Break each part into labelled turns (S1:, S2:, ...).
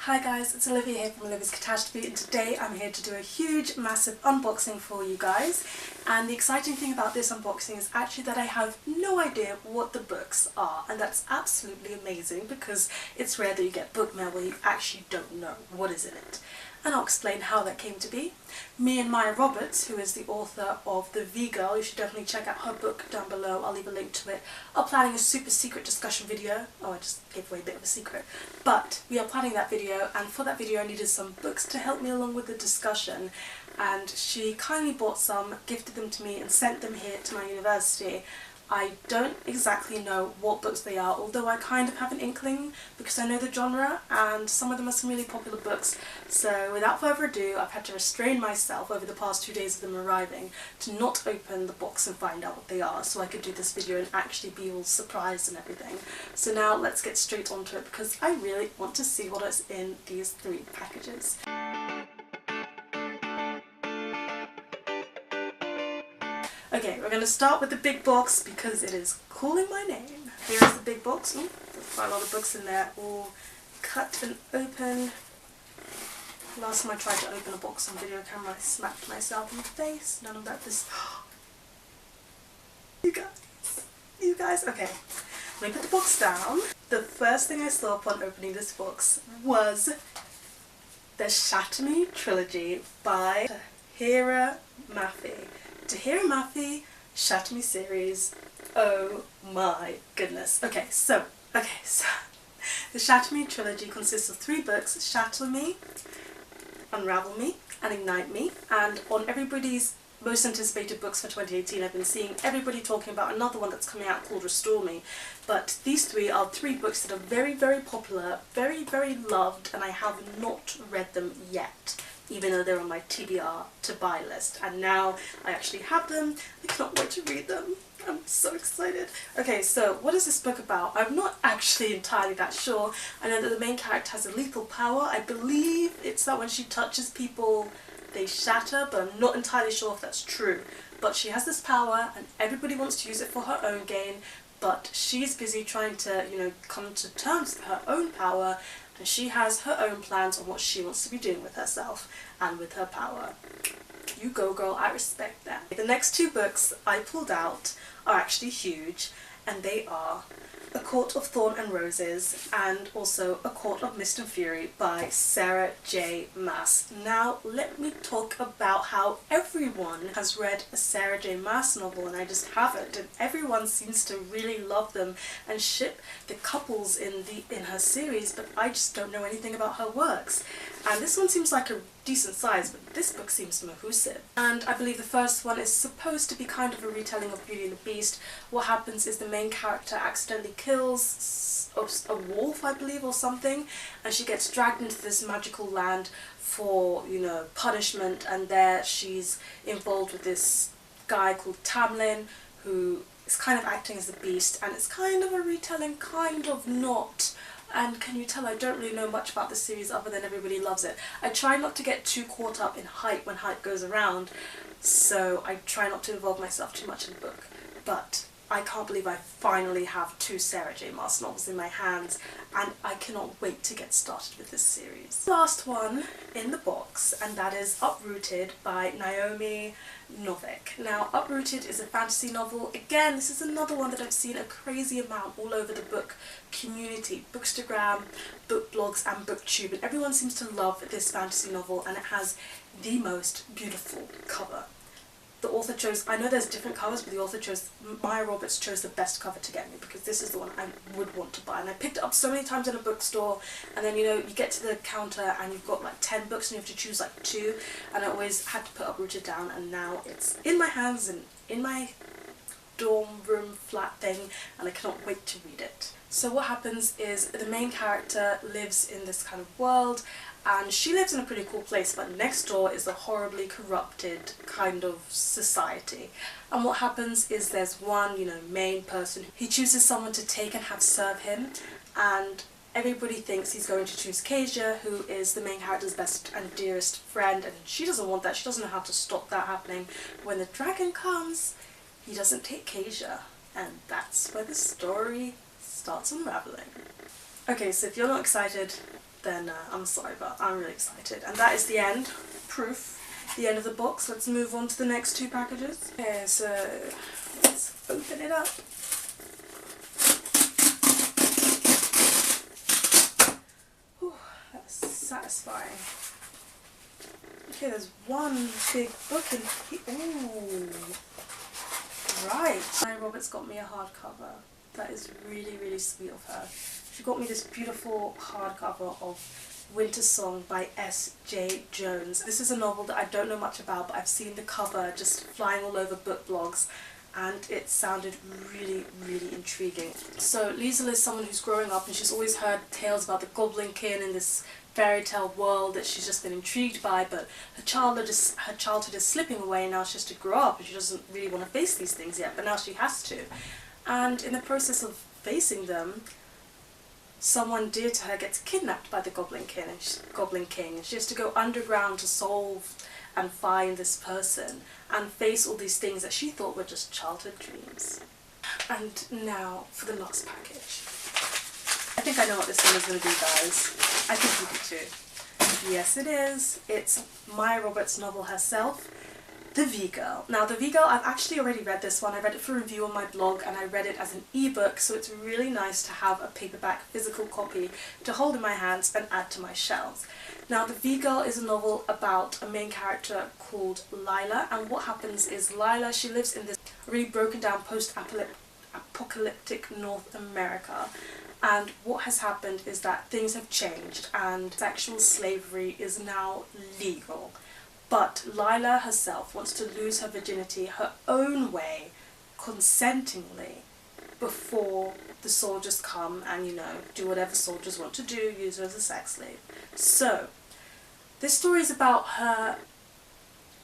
S1: Hi guys, it's Olivia here from Olivia's Catastrophe, and today I'm here to do a huge, massive unboxing for you guys. And the exciting thing about this unboxing is actually that I have no idea what the books are, and that's absolutely amazing because it's rare that you get book mail where you actually don't know what is in it. And I'll explain how that came to be. Me and Maya Roberts, who is the author of The V-Girl, you should definitely check out her book down below, I'll leave a link to it, are planning a super secret discussion video. Oh, I just gave away a bit of a secret. But we are planning that video, and for that video I needed some books to help me along with the discussion. And she kindly bought some, gifted them to me and sent them here to my university. I don't exactly know what books they are, although I kind of have an inkling because I know the genre and some of them are some really popular books. So without further ado, I've had to restrain myself over the past 2 days of them arriving to not open the box and find out what they are, so I could do this video and actually be all surprised and everything. So now let's get straight onto it because I really want to see what is in these 3 packages. Okay, we're going to start with the big box because it is calling my name. Here is the big box. Ooh, there's quite a lot of books in there, all cut and open. Last time I tried to open a box on video camera, I smacked myself in the face. None of that this. You guys, okay. Let me put the box down. The first thing I saw upon opening this box was the Chatham Trilogy by Tahira Mafi. Tahira Mafi, Chatham series. Oh my goodness. Okay, so the Chatham Trilogy consists of 3 books: Shatter Me, Unravel Me, and Ignite Me. And on everybody's most anticipated books for 2018, I've been seeing everybody talking about another one that's coming out called Restore Me. But these 3 are 3 books that are very, very popular, very, very loved, and I have not read them yet, even though they're on my TBR to buy list. And now I actually have them. I cannot wait to read them. I'm so excited. Okay, so what is this book about? I'm not actually entirely that sure. I know that the main character has a lethal power. I believe it's that when she touches people they shatter, but I'm not entirely sure if that's true. But she has this power and everybody wants to use it for her own gain, but she's busy trying to, come to terms with her own power, and she has her own plans on what she wants to be doing with herself and with her power. You go girl, I respect that. The next 2 books I pulled out are actually huge, and they are A Court of Thorns and Roses and also A Court of Mist and Fury by Sarah J. Maas. Now let me talk about how everyone has read a Sarah J. Maas novel and I just haven't, and everyone seems to really love them and ship the couples in her series, but I just don't know anything about her works. And this one seems like a decent size, but this book seems massive. And I believe the first one is supposed to be kind of a retelling of Beauty and the Beast. What happens is the main character accidentally kills a wolf, I believe, or something, and she gets dragged into this magical land for, punishment, and there she's involved with this guy called Tamlin, who is kind of acting as the beast, and it's kind of a retelling, kind of not. And can you tell I don't really know much about this series other than everybody loves it. I try not to get too caught up in hype when hype goes around, so I try not to involve myself too much in the book. But I can't believe I finally have 2 Sarah J. Maas novels in my hands, and I cannot wait to get started with this series. Last one in the box, and that is Uprooted by Naomi Novik. Now, Uprooted is a fantasy novel. Again, this is another one that I've seen a crazy amount all over the book community, Bookstagram, book blogs and booktube, and everyone seems to love this fantasy novel, and it has the most beautiful cover. The author chose, I know there's different covers, but the author chose, Maya Roberts chose the best cover to get me because this is the one I would want to buy. And I picked it up so many times in a bookstore, and then you get to the counter and you've got like 10 books and you have to choose like 2, and I always had to put Uprooted down, and now it's in my hands and in my dorm room flat thing, and I cannot wait to read it. So what happens is the main character lives in this kind of world, and she lives in a pretty cool place, but next door is a horribly corrupted kind of society. And what happens is there's one, main person. He chooses someone to take and have serve him, and everybody thinks he's going to choose Kezia, who is the main character's best and dearest friend, and she doesn't want that. She doesn't know how to stop that happening. When the dragon comes, he doesn't take Kezia, and that's where the story starts unraveling. Okay, so if you're not excited, then I'm sorry, but I'm really excited. And that is the end, proof, the end of the box. Let's move on to the next 2 packages. Okay, so let's open it up. Whew, that's satisfying. Okay, there's one big book in here. Ooh, right. Maya Roberts got me a hardcover. That is really, really sweet of her. She got me this beautiful hardcover of Winter Song by S.J. Jones. This is a novel that I don't know much about, but I've seen the cover just flying all over book blogs, and it sounded really, really intriguing. So Liesl is someone who's growing up, and she's always heard tales about the Goblin King in this fairy tale world that she's just been intrigued by, but her childhood is slipping away, and now she has to grow up, and she doesn't really want to face these things yet, but now she has to. And in the process of facing them, someone dear to her gets kidnapped by the Goblin King, and she has to go underground to solve and find this person and face all these things that she thought were just childhood dreams. And now for the last package. I think I know what this one is going to be, guys. I think you do too. Yes, it is. It's Maya Roberts' novel herself, The V-Girl. Now, The V-Girl, I've actually already read this one. I read it for review on my blog, and I read it as an ebook, so it's really nice to have a paperback physical copy to hold in my hands and add to my shelves. Now, The V-Girl is a novel about a main character called Lila, and what happens is Lila, she lives in this really broken down post-apocalyptic North America, and what has happened is that things have changed and sexual slavery is now legal. But Lila herself wants to lose her virginity her own way, consentingly, before the soldiers come and, you know, do whatever soldiers want to do, use her as a sex slave. So, this story is about her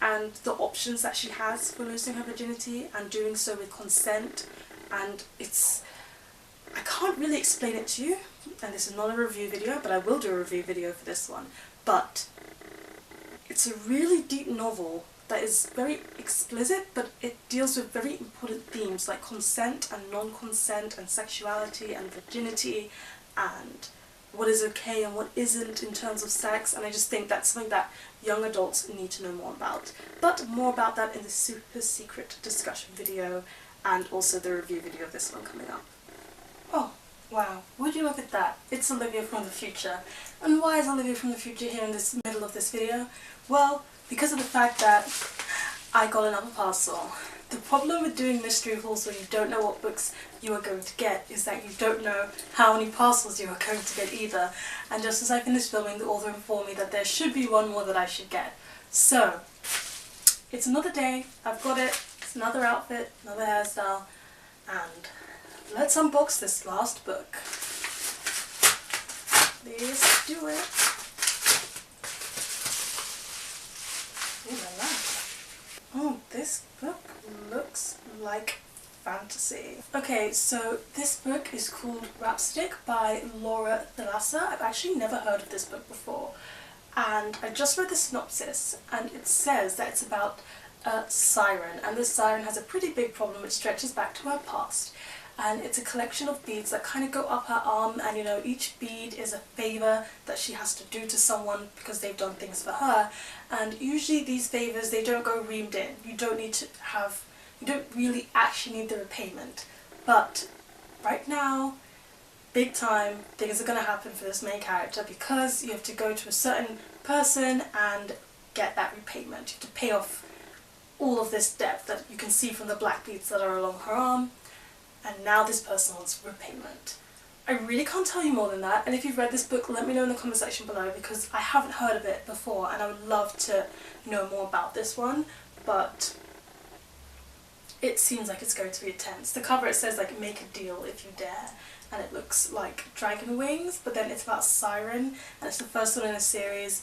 S1: and the options that she has for losing her virginity and doing so with consent, and I can't really explain it to you, and this is not a review video, but I will do a review video for this one, but it's a really deep novel that is very explicit, but it deals with very important themes like consent and non-consent and sexuality and virginity and what is okay and what isn't in terms of sex, and I just think that's something that young adults need to know more about. But more about that in the super secret discussion video and also the review video of this one coming up. Oh, wow, would you look at that? It's Olivia from the future. And why is Olivia from the future here in this middle of this video? Well, because of the fact that I got another parcel. The problem with doing mystery hauls where you don't know what books you are going to get is that you don't know how many parcels you are going to get either. And just as I finished filming, the author informed me that there should be one more that I should get. So, it's another day, I've got it, it's another outfit, another hairstyle, and let's unbox this last book. Let's do it. Ooh la la. Oh, this book looks like fantasy. Okay, so this book is called Rhapsodic by Laura Thalassa. I've actually never heard of this book before, and I just read the synopsis, and it says that it's about a siren, and this siren has a pretty big problem which stretches back to her past. And it's a collection of beads that kind of go up her arm, and you know, each bead is a favour that she has to do to someone because they've done things for her, and usually these favours, they don't go reamed in. You don't really actually need the repayment, but right now, big time, things are going to happen for this main character because you have to go to a certain person and get that repayment. You have to pay off all of this debt that you can see from the black beads that are along her arm. And now this person wants repayment. I really can't tell you more than that, and if you've read this book, let me know in the comment section below because I haven't heard of it before and I would love to know more about this one, but it seems like it's going to be intense. The cover, it says like, make a deal if you dare, and it looks like dragon wings, but then it's about Siren, and it's the first one in a series.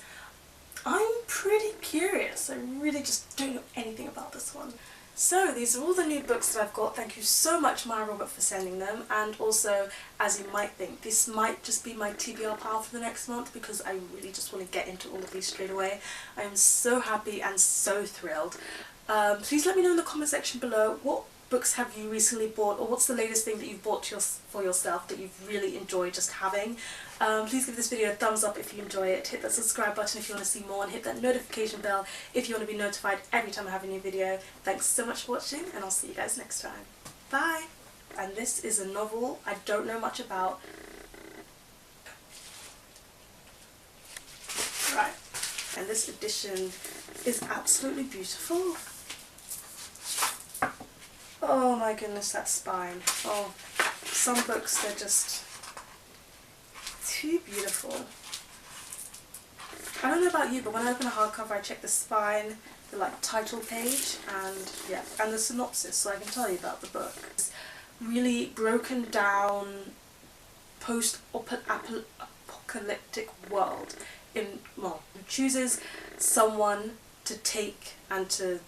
S1: I'm pretty curious. I really just don't know anything about this one. So these are all the new books that I've got. Thank you so much, Maya Robert, for sending them, and also, as you might think, this might just be my TBR pile for the next month because I really just want to get into all of these straight away. I am so happy and so thrilled. Please let me know in the comment section below what books have you recently bought, or what's the latest thing that you've bought for yourself that you've really enjoyed just having. Please give this video a thumbs up if you enjoy it, hit that subscribe button if you want to see more, and hit that notification bell if you want to be notified every time I have a new video. Thanks so much for watching, and I'll see you guys next time. Bye! And this is a novel I don't know much about. Right, and this edition is absolutely beautiful. Oh my goodness, that spine. Oh, some books, they're just too beautiful. I don't know about you, but when I open a hardcover, I check the spine, the title page, and yeah, and the synopsis, so I can tell you about the book. It's really broken down post-apocalyptic world who chooses someone to take and to